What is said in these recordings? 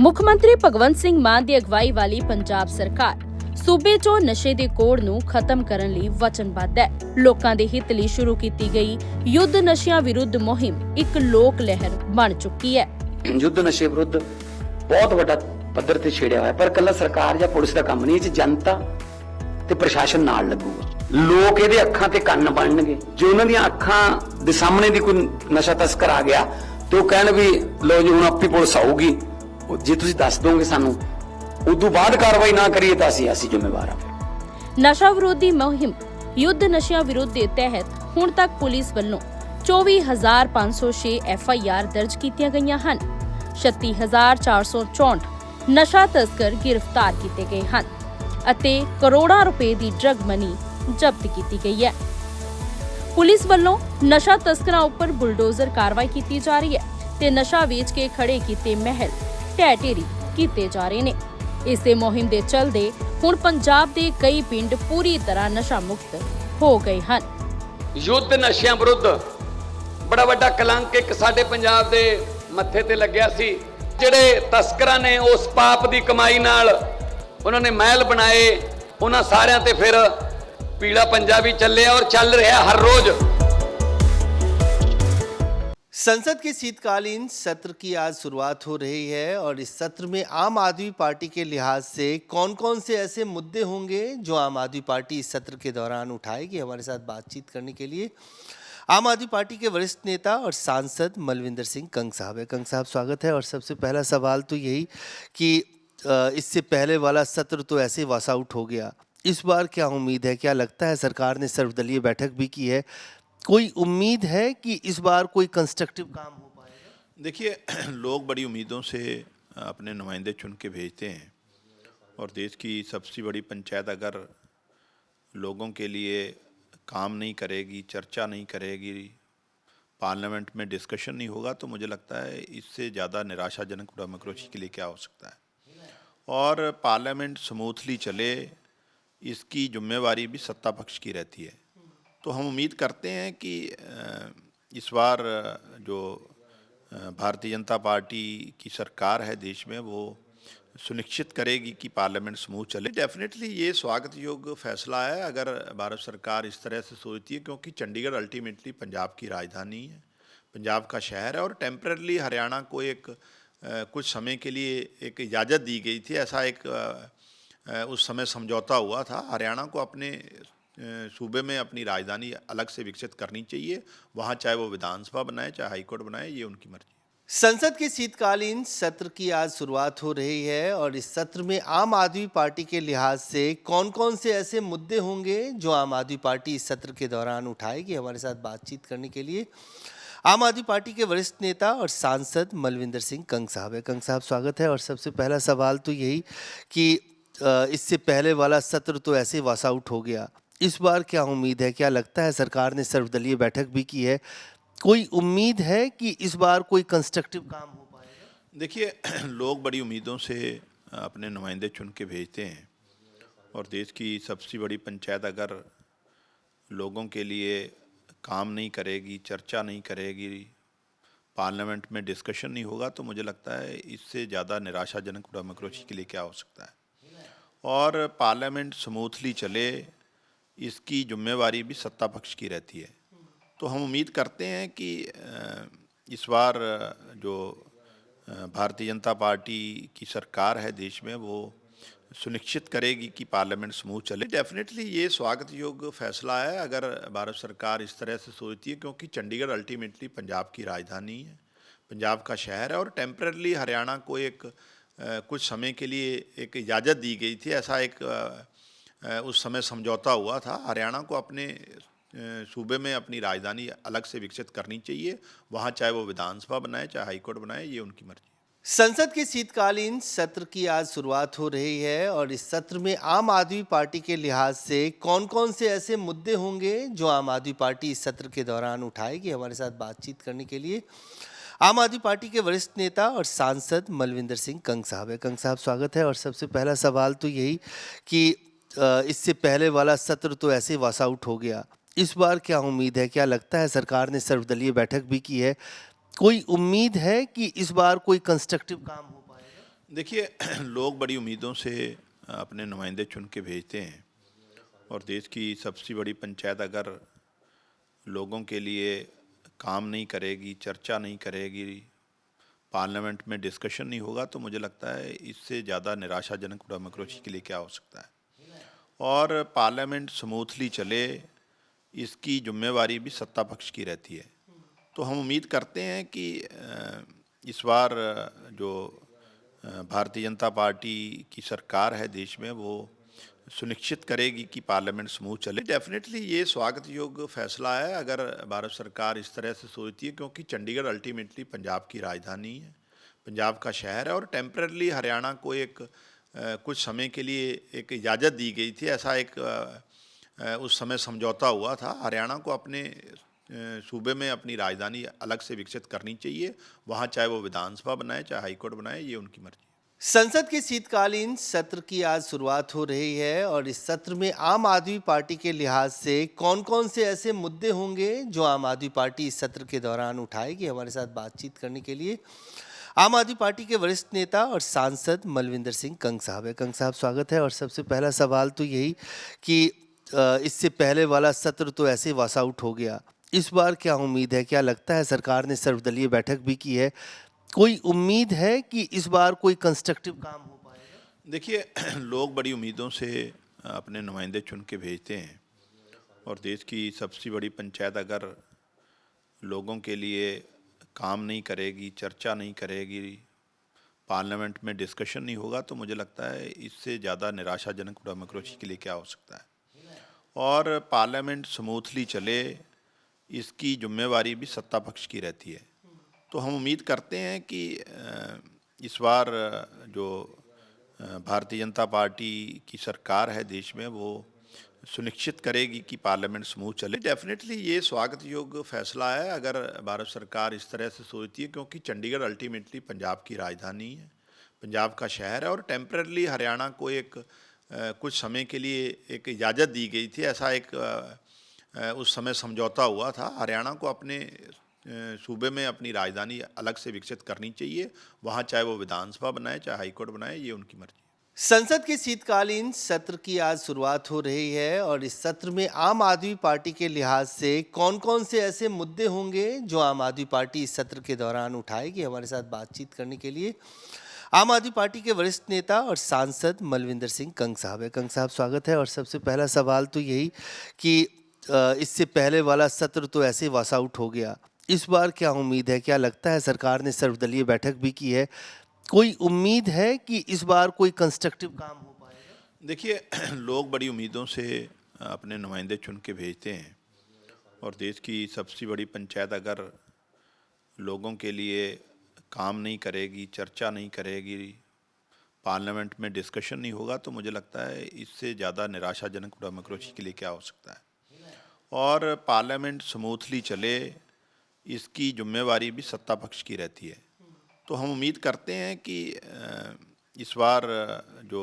ਮੁੱਖ ਮੰਤਰੀ ਭਗਵੰਤ ਸਿੰਘ ਮਾਨ ਦੀ ਅਗਵਾਈ ਵਾਲੀ ਪੰਜਾਬ ਸਰਕਾਰ ਸੂਬੇ 'ਚੋਂ ਨਸ਼ੇ ਦੇ ਕੋੜ ਨੂੰ ਖਤਮ ਕਰਨ ਲਈ ਵਚਨਬੱਧ ਹੈ। ਲੋਕਾਂ ਦੇ ਹਿੱਤ ਲਈ ਸ਼ੁਰੂ ਕੀਤੀ ਗਈ ਯੁੱਧ ਨਸ਼ਿਆਂ ਵਿਰੁੱਧ ਮੁਹਿੰਮ ਇੱਕ ਲੋਕ ਲਹਿਰ ਬਣ ਚੁੱਕੀ ਹੈ। युद्ध नशे विरुद्ध बहुत ਵੱਡਾ ਪੱਧਰ ਤੇ ਛੇੜਿਆ ਹੋਇਆ, ਪਰ ਕੱਲਾ ਸਰਕਾਰ ਜਾਂ ਪੁਲਿਸ ਦਾ ਕੰਮ ਨਹੀਂ, ਇਹ 'ਚ ਜਨਤਾ ਤੇ ਪ੍ਰਸ਼ਾਸਨ ਨਾਲ ਲੱਗੂਗਾ। ਲੋਕ ਇਹਦੇ ਅੱਖਾਂ ਤੇ ਕੰਨ ਬਣਨਗੇ। ਜੇ ਉਹਨਾਂ ਦੀਆਂ ਅੱਖਾਂ ਦੇ ਸਾਹਮਣੇ ਦੀ ਕੋਈ ਨਸ਼ਾ ਤਸਕਰ ਆ ਗਿਆ ਤੇ ਉਹ ਕਹਿਣ ਵੀ ਲੋ ਜੀ ਹੁਣ ਆਪੀ ਪੁਲਿਸ ਆਊਗੀ, ਜੇ ਤੁਸੀਂ ਦੱਸ ਦੋਗੇ ਸਾਨੂੰ, ਉਦੋਂ ਬਾਅਦ ਕਾਰਵਾਈ ਨਾ ਕਰੀਏ ਤਾਂ ਅਸੀਂ ਜ਼ਿੰਮੇਵਾਰ ਹਾਂ। ਨਸ਼ਾ ਵਿਰੋਧੀ ਮੁਹਿੰਮ ਯੁੱਧ ਨਸ਼ਿਆਂ ਵਿਰੁੱਧ ਦੇ ਤਹਿਤ ਹੁਣ ਤੱਕ ਪੁਲਿਸ ਵੱਲੋਂ 24,506 FIR ਦਰਜ ਕੀਤੀਆਂ ਗਈਆਂ ਹਨ। 36,464 ਨਸ਼ਾ ਤਸਕਰ ਗ੍ਰਿਫਤਾਰ ਕੀਤੇ ਗਏ ਹਨ ਅਤੇ ਕਰੋੜਾਂ ਰੁਪਏ ਦੀ ਡਰੱਗ ਮਨੀ ਜ਼ਬਤ ਕੀਤੀ ਗਈ ਹੈ। ਪੁਲਿਸ ਵੱਲੋਂ ਨਸ਼ਾ ਤਸਕਰਾਂ ਉੱਪਰ ਬੁਲਡੋਜ਼ਰ ਕਾਰਵਾਈ ਕੀਤੀ ਜਾ ਰਹੀ ਹੈ ਤੇ ਨਸ਼ਾ ਵੇਚ ਕੇ ਖੜੇ ਕੀਤੇ ਮਹਿਲ ਢਹਿ ਢੇਰੀ ਕੀਤੇ ਜਾ ਰਹੇ ਨੇ। ਇਸੇ ਮੁਹਿੰਮ ਦੇ ਚੱਲਦੇ ਹੁਣ ਪੰਜਾਬ ਦੇ ਕਈ ਪਿੰਡ ਪੂਰੀ ਤਰ੍ਹਾਂ ਨਸ਼ਾ ਮੁਕਤ ਹੋ ਗਏ ਹਨ। ਯੁੱਧ ਨਸ਼ਿਆਂ ਵਿਰੁੱਧ ਬੜਾ ਵੱਡਾ ਕਲੰਕ ਇੱਕ ਸਾਡੇ ਪੰਜਾਬ ਦੇ ਮੱਥੇ ਤੇ ਲੱਗਿਆ ਸੀ। ਜਿਹੜੇ ਤਸਕਰਾਂ ਨੇ ਉਸ ਪਾਪ ਦੀ ਕਮਾਈ ਨਾਲ ਉਹਨਾਂ ਨੇ ਮਹਿਲ ਬਣਾਏ, ਉਹਨਾਂ ਸਾਰਿਆਂ ਤੇ ਫਿਰ ਪੀਲਾ ਪੰਜਾ ਵੀ ਚੱਲਿਆ ਔਰ ਚੱਲ ਰਿਹਾ ਹਰ रोज। संसद के शीतकालीन सत्र की आज शुरुआत हो रही है और इस सत्र में आम आदमी पार्टी के लिहाज से कौन कौन से ऐसे मुद्दे होंगे जो आम आदमी पार्टी इस सत्र के दौरान उठाएगी। हमारे साथ बातचीत करने के लिए आम आदमी पार्टी के वरिष्ठ नेता और सांसद मलविंदर सिंह कंग साहब है। कंग साहब स्वागत है। और सबसे पहला सवाल तो यही कि इससे पहले वाला सत्र तो ऐसे वॉस आउट हो गया, इस बार क्या उम्मीद है, क्या लगता है? सरकार ने सर्वदलीय बैठक भी की है, कोई उम्मीद है कि इस बार कोई कंस्ट्रक्टिव काम हो पाएगा? देखिए, लोग बड़ी उम्मीदों से अपने नुमाइंदे चुन के भेजते हैं और देश की सबसे बड़ी पंचायत अगर लोगों के लिए काम नहीं करेगी, चर्चा नहीं करेगी, पार्लियामेंट में डिस्कशन नहीं होगा, तो मुझे लगता है इससे ज़्यादा निराशाजनक डेमोक्रेसी के लिए क्या हो सकता है। और पार्लियामेंट स्मूथली चले, इसकी जिम्मेवारी भी सत्ता पक्ष की रहती है। तो हम उम्मीद करते हैं कि इस बार जो भारतीय जनता पार्टी की सरकार है देश में, वो सुनिश्चित करेगी कि पार्लियामेंट स्मूथ चले। डेफिनेटली ये स्वागत योग्य फैसला है अगर भारत सरकार इस तरह से सोचती है, क्योंकि चंडीगढ़ अल्टीमेटली पंजाब की राजधानी है, पंजाब का शहर है और टेम्पररी हरियाणा को एक कुछ समय के लिए एक इजाज़त दी गई थी। ऐसा एक उस समय समझौता हुआ था। हरियाणा को अपने सूबे में अपनी राजधानी अलग से विकसित करनी चाहिए, वहाँ चाहे वो विधानसभा बनाए चाहे हाईकोर्ट बनाए, ये उनकी मर्जी। संसद के शीतकालीन सत्र की आज शुरुआत हो रही है और इस सत्र में आम आदमी पार्टी के लिहाज से कौन कौन से ऐसे मुद्दे होंगे जो आम आदमी पार्टी इस सत्र के दौरान उठाएगी। हमारे साथ बातचीत करने के लिए आम आदमी पार्टी के वरिष्ठ नेता और सांसद मलविंदर सिंह कंग साहब है। कंग साहब स्वागत है। और सबसे पहला सवाल तो यही कि इससे पहले वाला सत्र तो ऐसे वॉस आउट हो गया, इस बार क्या उम्मीद है, क्या लगता है? सरकार ने सर्वदलीय बैठक भी की है, कोई उम्मीद है कि इस बार कोई कंस्ट्रक्टिव काम हो पाएगा? देखिए, लोग बड़ी उम्मीदों से अपने नुमाइंदे चुन के भेजते हैं और देश की सबसे बड़ी पंचायत अगर लोगों के लिए काम नहीं करेगी, चर्चा नहीं करेगी, पार्लियामेंट में डिस्कशन नहीं होगा, तो मुझे लगता है इससे ज़्यादा निराशाजनक डेमोक्रेसी के लिए क्या हो सकता है। और पार्लियामेंट स्मूथली चले, इसकी जिम्मेवारी भी सत्ता पक्ष की रहती है। तो हम उम्मीद करते हैं कि इस बार जो भारतीय जनता पार्टी की सरकार है देश में, वो सुनिश्चित करेगी कि पार्लियामेंट स्मूथ चले। डेफिनेटली ये स्वागत योग्य फैसला है अगर भारत सरकार इस तरह से सोचती है, क्योंकि चंडीगढ़ अल्टीमेटली पंजाब की राजधानी है, पंजाब का शहर है और टेम्पररी हरियाणा को एक कुछ समय के लिए एक इजाज़त दी गई थी। ऐसा एक उस समय समझौता हुआ था। हरियाणा को अपने सूबे में अपनी राजधानी अलग से विकसित करनी चाहिए, वहाँ चाहे वो विधानसभा बनाए चाहे हाईकोर्ट बनाए, ये उनकी मर्जी। संसद के शीतकालीन सत्र की आज शुरुआत हो रही है और इस सत्र में आम आदमी पार्टी के लिहाज से कौन कौन से ऐसे मुद्दे होंगे जो आम आदमी पार्टी इस सत्र के दौरान उठाएगी। हमारे साथ बातचीत करने के लिए आम आदमी पार्टी के वरिष्ठ नेता और सांसद मलविंदर सिंह कंग साहब है। कंग साहब स्वागत है। और सबसे पहला सवाल तो यही कि इससे पहले वाला सत्र तो ऐसे वॉस आउट हो गया, इस बार क्या उम्मीद है, क्या लगता है? सरकार ने सर्वदलीय बैठक भी की है, कोई उम्मीद है कि इस बार कोई कंस्ट्रक्टिव काम हो पाएगा? देखिए लोग बड़ी उम्मीदों से अपने नुमाइंदे चुन के भेजते हैं और देश की सबसे बड़ी पंचायत अगर लोगों के लिए काम नहीं करेगी, चर्चा नहीं करेगी, पार्लियामेंट में डिस्कशन नहीं होगा, तो मुझे लगता है इससे ज़्यादा निराशाजनक डेमोक्रेसी के लिए क्या हो सकता है। और पार्लियामेंट स्मूथली चले, इसकी जिम्मेवारी भी सत्ता पक्ष की रहती है। तो हम उम्मीद करते हैं कि इस बार जो भारतीय जनता पार्टी की सरकार है देश में, वो सुनिश्चित करेगी कि पार्लियामेंट स्मूथ चले। डेफिनेटली ये स्वागत योग्य फैसला है अगर भारत सरकार इस तरह से सोचती है, क्योंकि चंडीगढ़ अल्टीमेटली पंजाब की राजधानी है, पंजाब का शहर है और टेम्पररी हरियाणा को एक कुछ समय के लिए एक इजाज़त दी गई थी। ऐसा एक उस समय समझौता हुआ था। हरियाणा को अपने सूबे में अपनी राजधानी अलग से विकसित करनी चाहिए, वहाँ चाहे वो विधानसभा बनाए चाहे हाईकोर्ट बनाए, ये उनकी मर्जी। संसद के शीतकालीन सत्र की आज शुरुआत हो रही है और इस सत्र में आम आदमी पार्टी के लिहाज से कौन कौन से ऐसे मुद्दे होंगे जो आम आदमी पार्टी इस सत्र के दौरान उठाएगी। हमारे साथ बातचीत करने के लिए आम आदमी पार्टी के वरिष्ठ नेता और सांसद मलविंदर सिंह कंग साहब है। कंग साहब, स्वागत है। और सबसे पहला सवाल तो यही कि इससे पहले वाला सत्र तो ऐसे वॉस आउट हो गया, इस बार क्या उम्मीद है? क्या लगता है? सरकार ने सर्वदलीय बैठक भी की है, कोई उम्मीद है कि इस बार कोई कंस्ट्रक्टिव काम हो पाएगा? देखिए लोग बड़ी उम्मीदों से अपने नुमाइंदे चुन के भेजते हैं और देश की सबसे बड़ी पंचायत अगर लोगों के लिए काम नहीं करेगी, चर्चा नहीं करेगी, पार्लियामेंट में डिस्कशन नहीं होगा, तो मुझे लगता है इससे ज़्यादा निराशाजनक डेमोक्रेसी के लिए क्या हो सकता है। और पार्लियामेंट स्मूथली चले, इसकी जिम्मेवारी भी सत्ता पक्ष की रहती है। तो हम उम्मीद करते हैं कि इस बार जो भारतीय जनता पार्टी की सरकार है देश में, वो सुनिश्चित करेगी कि पार्लियामेंट स्मूथ चले। डेफिनेटली ये स्वागत योग्य फैसला है अगर भारत सरकार इस तरह से सोचती है, क्योंकि चंडीगढ़ अल्टीमेटली पंजाब की राजधानी है, पंजाब का शहर है और टेम्पररी हरियाणा को एक कुछ समय के लिए एक इजाज़त दी गई थी। ऐसा एक उस समय समझौता हुआ था। हरियाणा को अपने सूबे में अपनी राजधानी अलग से विकसित करनी चाहिए, वहाँ चाहे वो विधानसभा बनाए चाहे हाईकोर्ट बनाए, ये उनकी मर्जी। संसद के शीतकालीन सत्र की आज शुरुआत हो रही है और इस सत्र में आम आदमी पार्टी के लिहाज से कौन कौन से ऐसे मुद्दे होंगे जो आम आदमी पार्टी इस सत्र के दौरान उठाएगी। हमारे साथ बातचीत करने के लिए आम आदमी पार्टी के वरिष्ठ नेता और सांसद मलविंदर सिंह कंग साहब है। कंग साहब, स्वागत है। और सबसे पहला सवाल तो यही कि इससे पहले वाला सत्र तो ऐसे वॉस आउट हो गया, इस बार क्या उम्मीद है? क्या लगता है? सरकार ने सर्वदलीय बैठक भी की है, कोई उम्मीद है कि इस बार कोई कंस्ट्रक्टिव काम हो पाएगा? देखिए लोग बड़ी उम्मीदों से अपने नुमाइंदे चुन के भेजते हैं और देश की सबसे बड़ी पंचायत अगर लोगों के लिए काम नहीं करेगी, चर्चा नहीं करेगी, पार्लियामेंट में डिस्कशन नहीं होगा, तो मुझे लगता है इससे ज़्यादा निराशाजनक डेमोक्रेसी के लिए क्या हो सकता है। और पार्लियामेंट स्मूथली चले, इसकी जिम्मेवारी भी सत्ता पक्ष की रहती है। तो हम उम्मीद करते हैं कि इस बार जो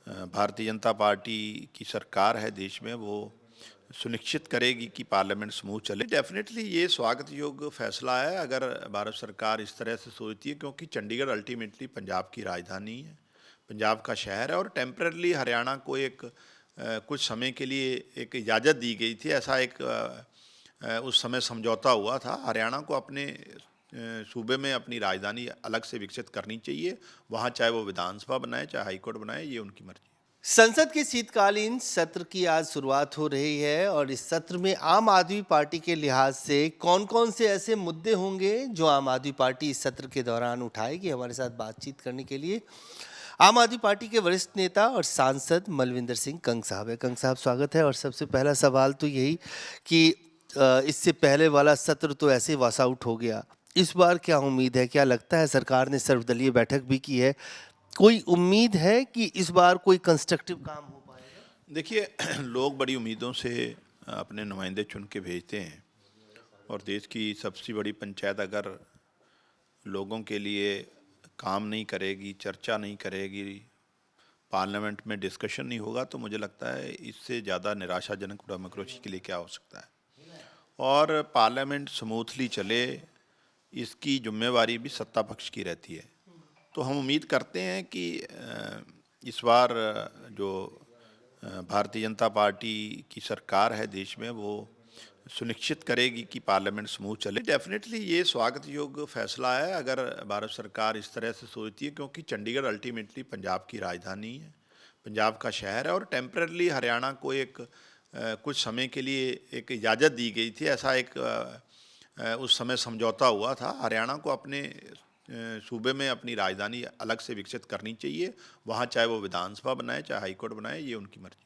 भारतीय जनता पार्टी की सरकार है देश में, वो सुनिश्चित करेगी कि पार्लियामेंट स्मूथ चले। डेफिनेटली ये स्वागत योग्य फैसला है अगर भारत सरकार इस तरह से सोचती है, क्योंकि चंडीगढ़ अल्टीमेटली पंजाब की राजधानी है, पंजाब का शहर है और टेम्पररी हरियाणा को एक कुछ समय के लिए एक इजाज़त दी गई थी। ऐसा एक उस समय समझौता हुआ था। हरियाणा को अपने सूबे में अपनी राजधानी अलग से विकसित करनी चाहिए, वहाँ चाहे वो विधानसभा बनाए चाहे हाईकोर्ट बनाए, ये उनकी मर्जी। संसद के शीतकालीन सत्र की आज शुरुआत हो रही है और इस सत्र में आम आदमी पार्टी के लिहाज से कौन कौन से ऐसे मुद्दे होंगे जो आम आदमी पार्टी इस सत्र के दौरान उठाएगी। हमारे साथ बातचीत करने के लिए आम आदमी पार्टी के वरिष्ठ नेता और सांसद मलविंदर सिंह कंग साहब है। कंग साहब, स्वागत है। और सबसे पहला सवाल तो यही कि इससे पहले वाला सत्र तो ऐसे वॉस आउट हो गया, इस बार क्या उम्मीद है? क्या लगता है? सरकार ने सर्वदलीय बैठक भी की है, कोई उम्मीद है कि इस बार कोई कंस्ट्रक्टिव काम हो पाएगा? देखिए लोग बड़ी उम्मीदों से अपने नुमाइंदे चुन के भेजते हैं और देश की सबसे बड़ी पंचायत अगर लोगों के लिए काम नहीं करेगी, चर्चा नहीं करेगी, पार्लियामेंट में डिस्कशन नहीं होगा, तो मुझे लगता है इससे ज़्यादा निराशाजनक डेमोक्रेसी के लिए क्या हो सकता है। और पार्लियामेंट स्मूथली चले, इसकी जिम्मेवारी भी सत्ता पक्ष की रहती है। तो हम उम्मीद करते हैं कि इस बार जो भारतीय जनता पार्टी की सरकार है देश में, वो सुनिश्चित करेगी कि पार्लियामेंट स्मूथ चले। डेफिनेटली ये स्वागत योग्य फैसला है अगर भारत सरकार इस तरह से सोचती है, क्योंकि चंडीगढ़ अल्टीमेटली पंजाब की राजधानी है, पंजाब का शहर है, और टेम्पररी हरियाणा को एक कुछ समय के लिए एक इजाज़त दी गई थी। ऐसा एक उस समय समझौता हुआ था। हरियाणा को अपने सूबे में अपनी राजधानी अलग से विकसित करनी चाहिए, वहाँ चाहे वो विधानसभा बनाए चाहे हाईकोर्ट बनाए, ये उनकी मर्जी।